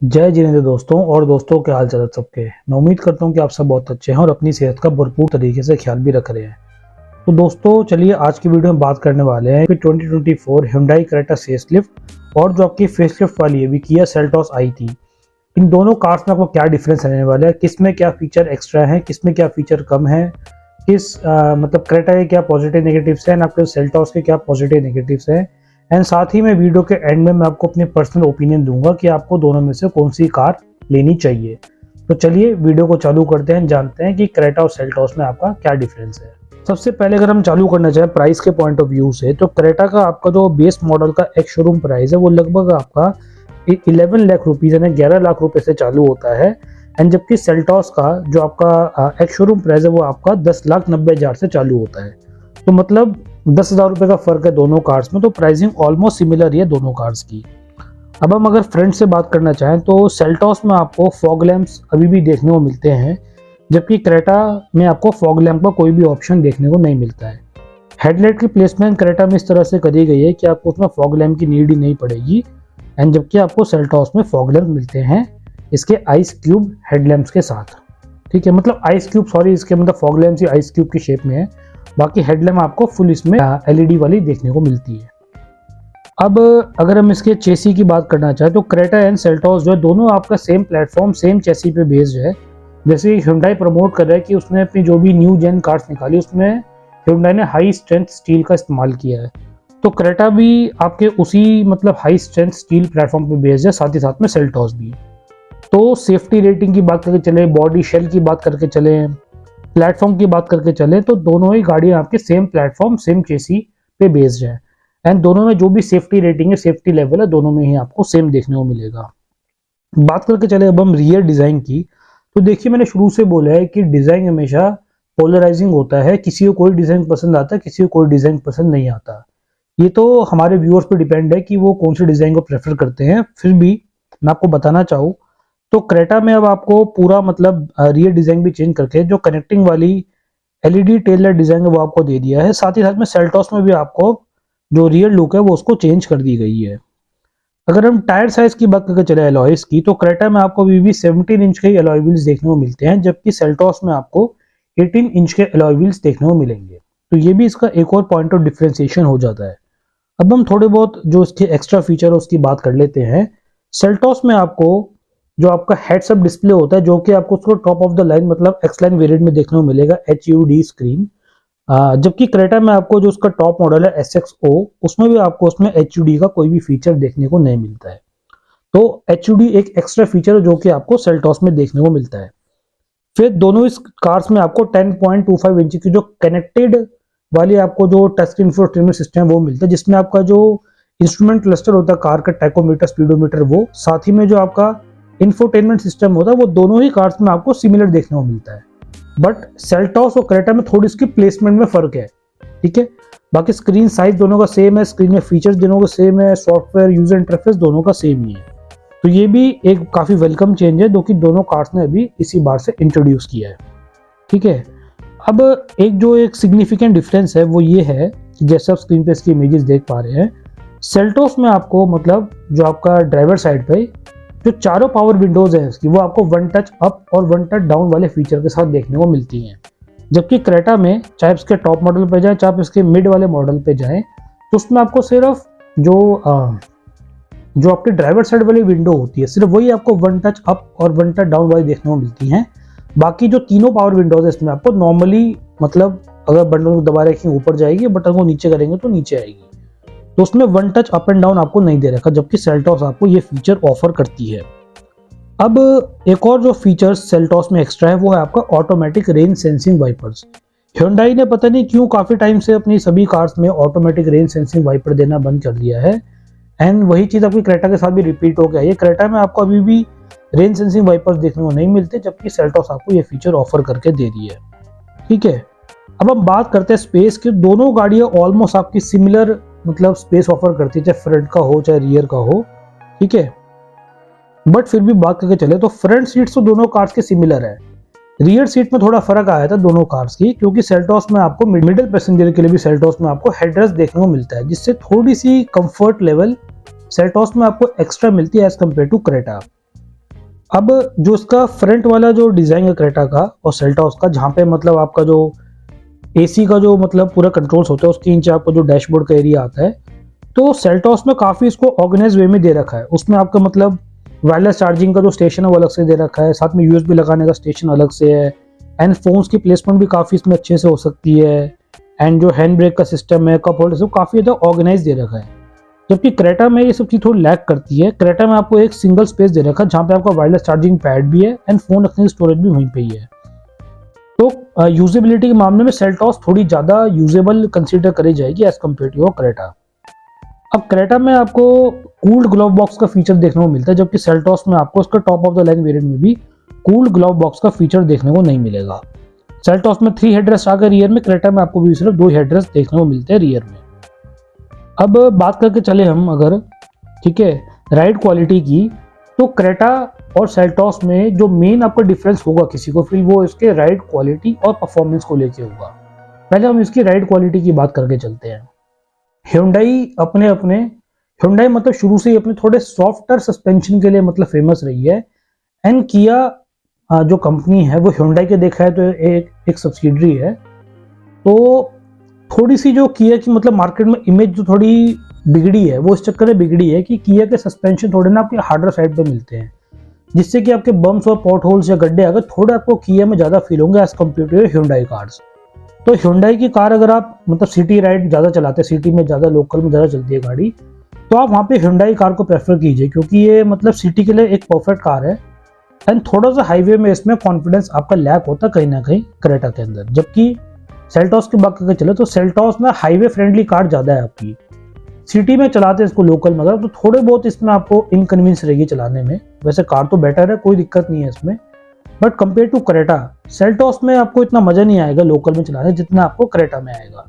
जय जिनेंद्र दोस्तों और दोस्तों के हाल चाल सबके। मैं उम्मीद करता हूं कि आप सब बहुत अच्छे हैं और अपनी सेहत का भरपूर तरीके से ख्याल भी रख रहे हैं। तो दोस्तों चलिए आज की वीडियो में बात करने वाले हैं कि 2024 Hyundai Creta फेसलिफ्ट और जो आपकी फेसलिफ्ट वाली है किया सेल्टॉस आई थी, इन दोनों कार्स में आपको क्या डिफरेंस रहने वाला है, किसमें क्या फीचर एक्स्ट्रा है, किसमें क्या फीचर कम है, मतलब क्रेटा के क्या पॉजिटिव नेगेटिव्स हैं, आपके सेल्टॉस के क्या पॉजिटिव नेगेटिव्स हैं। एंड साथ ही में वीडियो के एंड में मैं आपको अपने पर्सनल ओपिनियन दूंगा कि आपको दोनों में से कौन सी कार लेनी चाहिए। तो चलिए वीडियो को चालू करते हैं, जानते हैं कि क्रेटा और सेल्टॉस में आपका क्या डिफरेंस है। सबसे पहले अगर हम चालू करना चाहें प्राइस के पॉइंट ऑफ व्यू से, तो क्रेटा का आपका जो बेस मॉडल का एक शोरूम प्राइस है वो लगभग आपका 11 लाख रुपीज़ यानी 11 लाख रुपए से चालू होता है। एंड जबकि सेल्टॉस का जो आपका एक शोरूम प्राइस है वो आपका 10,90,000 से चालू होता है। तो मतलब 10,000 रुपये का फर्क है दोनों कार्स में। तो प्राइसिंग ऑलमोस्ट सिमिलर ही है दोनों कार्स की। अब हम अगर फ्रंट से बात करना चाहें तो सेल्टॉस में आपको फॉग लैंप्स अभी भी देखने को मिलते हैं, जबकि क्रेटा में आपको फॉग लैंप का कोई भी ऑप्शन देखने को नहीं मिलता है। हेडलाइट की प्लेसमेंट क्रेटा में इस तरह से करी गई है कि आपको उसमें फॉग लैंप की नीड ही नहीं पड़ेगी। एंड जबकि आपको सेल्टॉस में फॉग लैंप मिलते हैं इसके आइस क्यूब हेडलैम्प्स के साथ। ठीक है, मतलब आइस क्यूब, सॉरी, इसके मतलब फॉग लैंप्स ही आइस क्यूब की शेप में है। बाकी हेडलैम्प आपको फुल इसमें एलईडी वाली देखने को मिलती है। अब अगर हम इसके चेसी की बात करना चाहें तो क्रेटा एंड सेल्टॉस जो है दोनों आपका सेम प्लेटफॉर्म सेम चेसी पे बेस्ड है। जैसे Hyundai प्रमोट कर रहा है कि उसने अपनी जो भी न्यू जेन कार्स निकाली उसमें Hyundai ने हाई स्ट्रेंथ स्टील का इस्तेमाल किया है। तो क्रेटा भी आपके उसी मतलब हाई स्ट्रेंथ स्टील प्लेटफॉर्म पे बेस्ड है, साथ ही साथ में सेल्टॉस भी। तो सेफ्टी रेटिंग की बात करके चले, बॉडी शेल की बात करके चले, प्लेटफॉर्म की बात करके चले, तो दोनों ही गाड़ियां आपके सेम प्लेटफॉर्म सेम चेसी पे बेस्ड है। एंड दोनों में जो भी सेफ्टी रेटिंग है, सेफ्टी लेवल है, दोनों में ही आपको सेम देखने को मिलेगा। बात करके चले अब हम रियर डिजाइन की, तो देखिए मैंने शुरू से बोला है कि डिजाइन हमेशा पोलराइजिंग होता है। किसी को कोई डिजाइन पसंद आता है, किसी को कोई डिजाइन पसंद नहीं आता। ये तो हमारे व्यूअर्स पे डिपेंड है कि वो कौन सी डिजाइन को प्रेफर करते हैं। फिर भी मैं आपको बताना चाहूँ तो क्रेटा में अब आपको पूरा मतलब रियर डिजाइन भी चेंज करके जो कनेक्टिंग वाली एलईडी टेल लाइट डिजाइन है वो आपको दे दिया है। साथ ही साथ में सेल्टॉस में भी आपको जो रियर लुक है वो उसको चेंज कर दी गई है। अगर हम टायर साइज की बात करके चले एलॉयज की, तो क्रेटा में आपको अभी भी 17 इंच के एलॉय व्हील्स देखने को मिलते हैं, जबकि सेल्टॉस में आपको 18 इंच के एलॉय व्हील्स देखने को मिलेंगे। तो ये भी इसका एक और पॉइंट ऑफ डिफरेंशिएशन हो जाता है। अब हम थोड़े बहुत जो इसके एक्स्ट्रा फीचर है उसकी बात कर लेते हैं। सेल्टॉस में आपको जो आपका हेड्स अप डिस्प्ले होता है, जो कि आपको उसको टॉप ऑफ द लाइन मतलब एक्स लाइन वेरिएंट में देखने को मिलेगा, HUD स्क्रीन। जबकि क्रेटा में आपको जो उसका टॉप मॉडल है SXO, उसमें भी आपको उसमें HUD का कोई भी फीचर देखने को नहीं मिलता है। तो HUD एक एक्स्ट्रा फीचर है जो कि आपको सेल्टॉस में देखने को मिलता है। फिर दोनों इस कार्स में आपको 10.25 इंच की जो कनेक्टेड वाली आपको जो टच स्क्रीन इंफोटेनमेंट सिस्टम है वो मिलता है, जिसमें आपका जो इंस्ट्रूमेंट क्लस्टर होता है कार का, टैकोमीटर, स्पीडोमीटर, वो साथ ही में जो आपका इंफोटेनमेंट सिस्टम होता है वो दोनों ही कार्स में आपको सिमिलर देखने को मिलता है। बट सेल्टॉस और क्रेटा में थोड़ी इसकी प्लेसमेंट में फर्क है। ठीक है, बाकी स्क्रीन साइज दोनों का सेम है, स्क्रीन में फीचर्स दोनों का सेम है, सॉफ्टवेयर यूजर इंटरफेस दोनों का सेम ही है। तो ये भी एक काफी वेलकम चेंज है जो कि दोनों कार्स ने अभी इसी बार से इंट्रोड्यूस किया है। ठीक है, अब एक सिग्निफिकेंट डिफरेंस है वो ये है कि जैसे आप स्क्रीन पे इसकी इमेजेस देख पा रहे हैं, सेल्टॉस में आपको मतलब जो आपका ड्राइवर साइड पे जो चारों पावर विंडोज है इसकी वो आपको वन टच अप और वन टच डाउन वाले फीचर के साथ देखने को मिलती हैं। जबकि क्रेटा में चाहे इसके टॉप मॉडल पे जाए, चाहे इसके मिड वाले मॉडल पे जाए, तो उसमें आपको सिर्फ जो आपके ड्राइवर साइड वाली विंडो होती है सिर्फ वही आपको वन टच अप और वन टच डाउन वाली देखने को मिलती हैं। बाकी जो तीनों पावर विंडोज है इसमें आपको नॉर्मली मतलब अगर बटन को दबा रखेंगे ऊपर जाएगी, बटन को नीचे करेंगे तो नीचे आएगी। तो उसमें one touch up and down आपको नहीं दे रखा, जबकि सेल्टॉस आपको ये फीचर ऑफर करती है। अब एक और जो फीचर सेल्टॉस में एक्स्ट्रा है वो है आपका automatic rain sensing wipers. Hyundai ने पता नहीं क्यों काफी टाइम से अपनी सभी कार्स में ऑटोमेटिक रेन सेंसिंग वाइपर देना बंद कर दिया है। एंड वही चीज आपकी क्रेटा के साथ भी रिपीट हो गया है। क्रेटा में आपको अभी भी रेन सेंसिंग वाइपर्स देखने को नहीं मिलते, जबकि सेल्टॉस आपको ये फीचर ऑफर करके दे रही है। ठीक है, अब हम बात करते हैं स्पेस की। दोनों गाड़ियां ऑलमोस्ट आपकी सिमिलर मतलब स्पेस ऑफर करती है, चाहे फ्रंट का हो चाहे रियर का हो। ठीक है, बट फिर भी बात करके चले तो फ्रंट सीट्स तो दोनों कार्स के सिमिलर है। रियर सीट में थोड़ा फर्क आया था दोनों कार्स की, क्योंकि सेल्टॉस में आपको मिडिल पैसेंजर के लिए भी सेल्टॉस में आपको हेडरेस्ट देखने को मिलता है, जिससे थोड़ी सी कंफर्ट लेवल सेल्टॉस में आपको एक्स्ट्रा मिलती है एज कम्पेयर टू क्रेटा। अब जो इसका फ्रंट वाला जो डिज़ाइन है क्रेटा का और सेल्टॉस का, जहाँ पे मतलब आपका जो एसी का जो मतलब पूरा कंट्रोल्स होता है उसके नीचे आपको जो डैशबोर्ड का एरिया आता है, तो सेल्टॉस में काफ़ी इसको ऑर्गेनाइज वे में दे रखा है। उसमें आपका मतलब वायरलेस चार्जिंग का जो स्टेशन है वो अलग से दे रखा है, साथ में यूएसबी लगाने का स्टेशन अलग से है, एंड फोन्स की प्लेसमेंट भी काफ़ी इसमें अच्छे से हो सकती है, एंड जो हैंड ब्रेक का सिस्टम है, कप होल्डर, सब काफ़ी ज़्यादा ऑर्गेनाइज दे रखा है। जबकि क्रेटा में ये सब चीज़ थोड़ी लैक करती है। क्रेटा में आपको एक सिंगल स्पेस दे रखा है जहाँ पे आपका वायरलेस चार्जिंग पैड भी है एंड फोन रखने की स्टोरेज भी वहीं पे ही है। तो यूजेबिलिटी के मामले में सेल्टॉस थोड़ी ज़्यादा यूजेबल कंसीडर करी जाएगी एज कम्पेयर टू क्रेटा। अब क्रेटा में आपको कूल्ड ग्लोव बॉक्स का फीचर देखने को मिलता है, जबकि सेल्टॉस में आपको इसका top of the line variant में भी कूल्ड ग्लोव बॉक्स का फीचर देखने को नहीं मिलेगा। सेल्टॉस में 3 हेडरेस्ट आ गए रियर में, क्रेटा में आपको भी सिर्फ 2 हेडरेस्ट देखने को मिलते हैं रियर में। अब बात करके चले हम अगर, ठीक है, राइड क्वालिटी की, तो क्रेटा और सेल्टॉस में जो मेन आपका डिफरेंस होगा किसी को फील, वो इसके राइड क्वालिटी और परफॉर्मेंस को लेके होगा। पहले हम इसकी राइड क्वालिटी की बात करके चलते हैं। Hyundai मतलब शुरू से ही अपने थोड़े सॉफ्टर सस्पेंशन के लिए मतलब फेमस रही है, एंड किया जो कंपनी है वो Hyundai के देखा है तो एक सब्सिडरी है। तो थोड़ी सी जो किया की मतलब मार्केट में इमेज जो थोड़ी बिगड़ी है, वो इस चक्कर में बिगड़ी है कि किया के सस्पेंशन थोड़े ना आपके हार्डर साइड पे मिलते हैं, जिससे कि आपके बम्स और पॉट होल्स या गड्ढे अगर थोड़े आपको किया में ज़्यादा फील होंगे as compare to Hyundai cars. तो Hyundai की कार अगर आप मतलब सिटी राइड ज़्यादा चलाते हैं, सिटी में ज़्यादा, लोकल में ज़्यादा चलती है गाड़ी, तो आप वहाँ पे Hyundai कार को प्रेफर कीजिए, क्योंकि ये मतलब सिटी के लिए एक परफेक्ट कार है। एंड थोड़ा सा हाईवे में इसमें कॉन्फिडेंस आपका लैक होता है कहीं ना कहीं क्रेटा के अंदर। जबकि सेल्टॉस की बात करके चले तो सेल्टॉस में हाईवे फ्रेंडली कार ज़्यादा है आपकी, सिटी में चलाते हैं इसको लोकल में अगर, तो थोड़े बहुत इसमें आपको इनकन्वीनियंस रहेगी चलाने में। वैसे कार तो बेटर है, कोई दिक्कत नहीं है इसमें, but compare to Creta Seltos में आपको इतना मजा नहीं आएगा लोकल में चलाने जितना आपको क्रेटा में आएगा।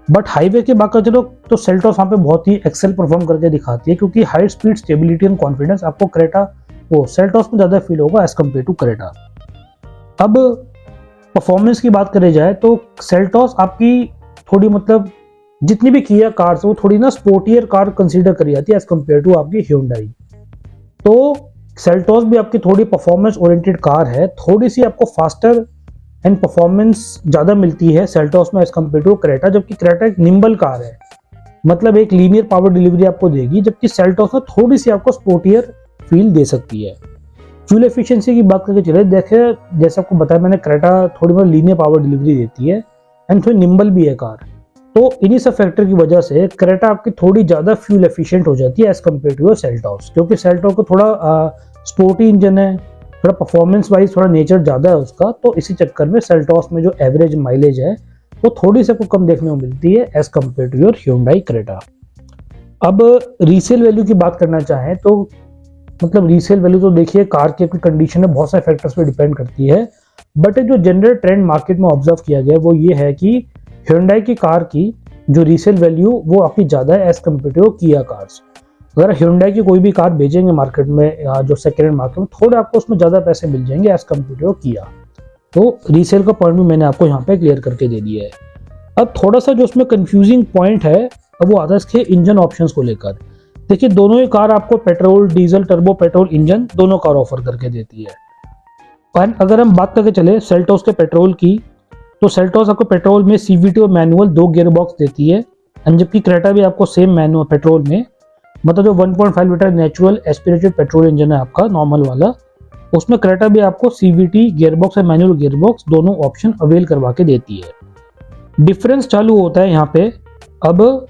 बट हाईवे की बात कर चलो तो सेल्टॉस वहाँ पे बहुत ही एक्सेल परफॉर्म करके दिखाती है, क्योंकि high speed, stability and confidence आपको क्रेटा वो सेल्टॉस में ज़्यादा फील होगा एज कम्पेयर टू क्रेटा। अब परफॉर्मेंस की बात करी जाए तो सेल्टॉस आपकी थोड़ी मतलब जितनी भी किया कार्स वो थोड़ी ना स्पोर्टियर कार कंसीडर करी जाती है एज कम्पेयर टू आपकी Hyundai। तो सेल्टॉस भी आपकी थोड़ी परफॉर्मेंस ओरिएंटेड कार है, थोड़ी सी आपको फास्टर एंड परफॉर्मेंस ज़्यादा मिलती है सेल्टॉस में एज कम्पेयर टू क्रेटा। जबकि क्रेटा एक निम्बल कार है, मतलब एक लीनियर पावर डिलीवरी आपको देगी, जबकि सेल्टॉस में थोड़ी सी आपको स्पोर्टियर फील दे सकती है। फ्यूल एफिशिएंसी की बात करके चले, देखे जैसे आपको बताया मैंने, क्रेटा थोड़ी बहुत लीनियर पावर डिलीवरी देती है एंड थोड़ी निम्बल भी है कार। तो इन्हीं सब फैक्टर की वजह से क्रेटा आपकी थोड़ी ज़्यादा फ्यूल एफिशिएंट हो जाती है एज कम्पेयर टू सेल्टॉस, क्योंकि सेल्टॉस को थोड़ा स्पोर्टी इंजन है, थोड़ा परफॉर्मेंस वाइज थोड़ा नेचर ज़्यादा है उसका, तो इसी चक्कर में सेल्टॉस में जो एवरेज माइलेज है वो थोड़ी सी आपको कम देखने को मिलती है as compare to your Hyundai Creta. अब रीसेल वैल्यू की बात करना चाहें तो मतलब रीसेल वैल्यू तो देखिए कार की अपनी कंडीशन में बहुत सारे फैक्टर्स पे डिपेंड करती है, बट जो जनरल ट्रेंड मार्केट में ऑब्जर्व किया गया वो ये है कि Hyundai की कार की जो रीसेल वैल्यू वो आपकी ज़्यादा है एज कम्पेयर टू किया कार्स। अगर Hyundai की कोई भी कार बेचेंगे मार्केट में जो सेकेंड हैंड मार्केट में, थोड़े आपको उसमें ज़्यादा पैसे मिल जाएंगे एज कम्पेयर टू किया। तो रीसेल का पॉइंट भी मैंने आपको यहाँ पे क्लियर करके दे दिया है। अब थोड़ा सा जो उसमें कंफ्यूजिंग पॉइंट है अब वो आता है इसके इंजन ऑप्शंस को लेकर। देखिए दोनों ही कार आपको petrol, diesel, turbo petrol engine दोनों कार ऑफर करके देती है। और अगर हम बात करके चले सेल्टॉस के पेट्रोल की, तो सेल्टॉस आपको पेट्रोल में CVT और मैनुअल 2 गियर बॉक्स देती है, एंड जबकि क्रेटा भी आपको सेम मैनुअल पेट्रोल में, मतलब जो 1.5 litre natural aspirated petrol engine है आपका नॉर्मल वाला, उसमें क्रेटा भी आपको CVT गियर बॉक्स और मैनुअल गियर बॉक्स दोनों ऑप्शन अवेल करवा के देती है। डिफरेंस चालू होता है यहाँ पे अब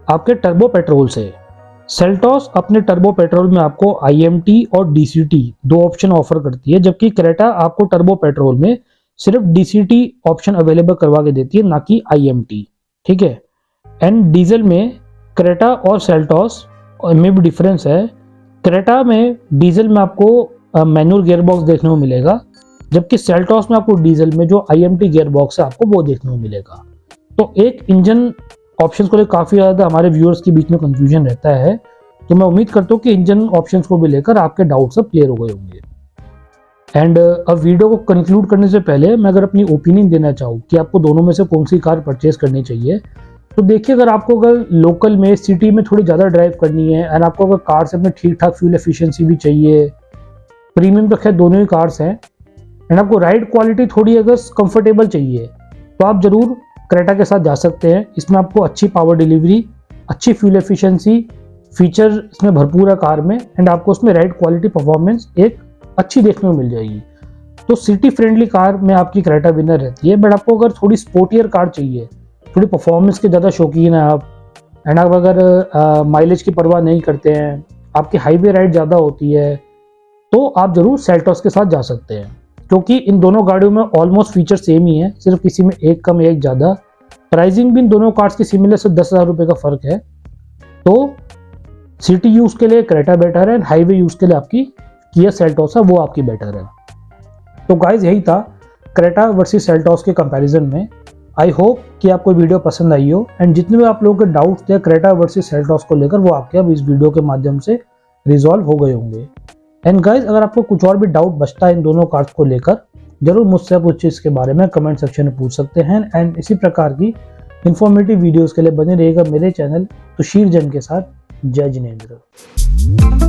आपके टर्बो पेट्रोल से। सेल्टॉस अपने टर्बो पेट्रोल में आपको IMT और DCT 2 ऑप्शन ऑफर करती है, जबकि क्रेटा आपको टर्बो पेट्रोल में सिर्फ DCT ऑप्शन अवेलेबल करवा के देती है, ना कि IMT। ठीक है, एंड डीजल में क्रेटा और सेल्टॉस में भी डिफरेंस है। क्रेटा में डीजल में आपको मैनुअल गियर बॉक्स देखने को मिलेगा, जबकि सेल्टॉस में आपको डीजल में जो IMT गियर बॉक्स है आपको वो देखने को मिलेगा। तो एक इंजन ऑप्शंस को लेकर काफ़ी ज़्यादा हमारे व्यूअर्स के बीच में कंफ्यूजन रहता है, तो मैं उम्मीद करता हूँ कि इंजन ऑप्शंस को भी लेकर आपके डाउट सब क्लियर हो गए होंगे। एंड अब वीडियो को कंक्लूड करने से पहले मैं अगर अपनी ओपिनियन देना चाहूँ कि आपको दोनों में से कौन सी कार परचेज करनी चाहिए, तो देखिए अगर आपको अगर लोकल में सिटी में थोड़ी ज़्यादा ड्राइव करनी है एंड आपको अगर कार से अपने ठीक ठाक फ्यूल एफिशिएंसी भी चाहिए प्रीमियम तो खैर दोनों ही कार्स हैं। एंड आपको राइड क्वालिटी थोड़ी अगर कंफर्टेबल चाहिए तो आप जरूर क्रेटा के साथ जा सकते हैं। इसमें आपको अच्छी पावर डिलीवरी, अच्छी फ्यूल एफिशिएंसी, फीचर इसमें भरपूर है कार में, एंड आपको उसमें राइड क्वालिटी परफॉर्मेंस एक अच्छी देखने को मिल जाएगी। तो सिटी फ्रेंडली कार में आपकी क्रेटा विनर रहती है। बट आपको अगर थोड़ी स्पोर्टियर कार चाहिए, थोड़ी परफॉर्मेंस के ज़्यादा शौकीन है आप, एंड आप अगर माइलेज की परवाह नहीं करते हैं, आपकी हाईवे राइड ज़्यादा होती है, तो आप जरूर सेल्टॉस के साथ जा सकते हैं, क्योंकि इन दोनों गाड़ियों में ऑलमोस्ट फीचर सेम ही है, सिर्फ किसी में एक कम एक ज़्यादा। प्राइसिंग भी इन दोनों कार्स की सिमिलर, से 10,000 रुपये का फ़र्क है। तो सिटी यूज़ के लिए क्रेटा बेटर है, एंड हाईवे यूज़ के लिए आपकी किया सेल्टॉस है, वो आपकी बेटर है। तो गाइज यही था क्रेटा वर्सेस सेल्टॉस के कंपैरिजन में। आई होप कि आपको वीडियो पसंद आई हो, एंड जितने भी आप लोगों के डाउट्स थे क्रेटा वर्सेस सेल्टॉस को लेकर, वो आपके अब इस वीडियो के माध्यम से रिजॉल्व हो गए होंगे। एंड गाइज अगर आपको कुछ और भी डाउट बचता है इन दोनों कार्स को लेकर, जरूर मुझसे आप उस चीज़ के बारे में कमेंट सेक्शन में पूछ सकते हैं। एंड इसी प्रकार की इंफॉर्मेटिव वीडियोस के लिए बने रहिएगा मेरे चैनल तुषीर जैन के साथ। जय जिनेंद्र।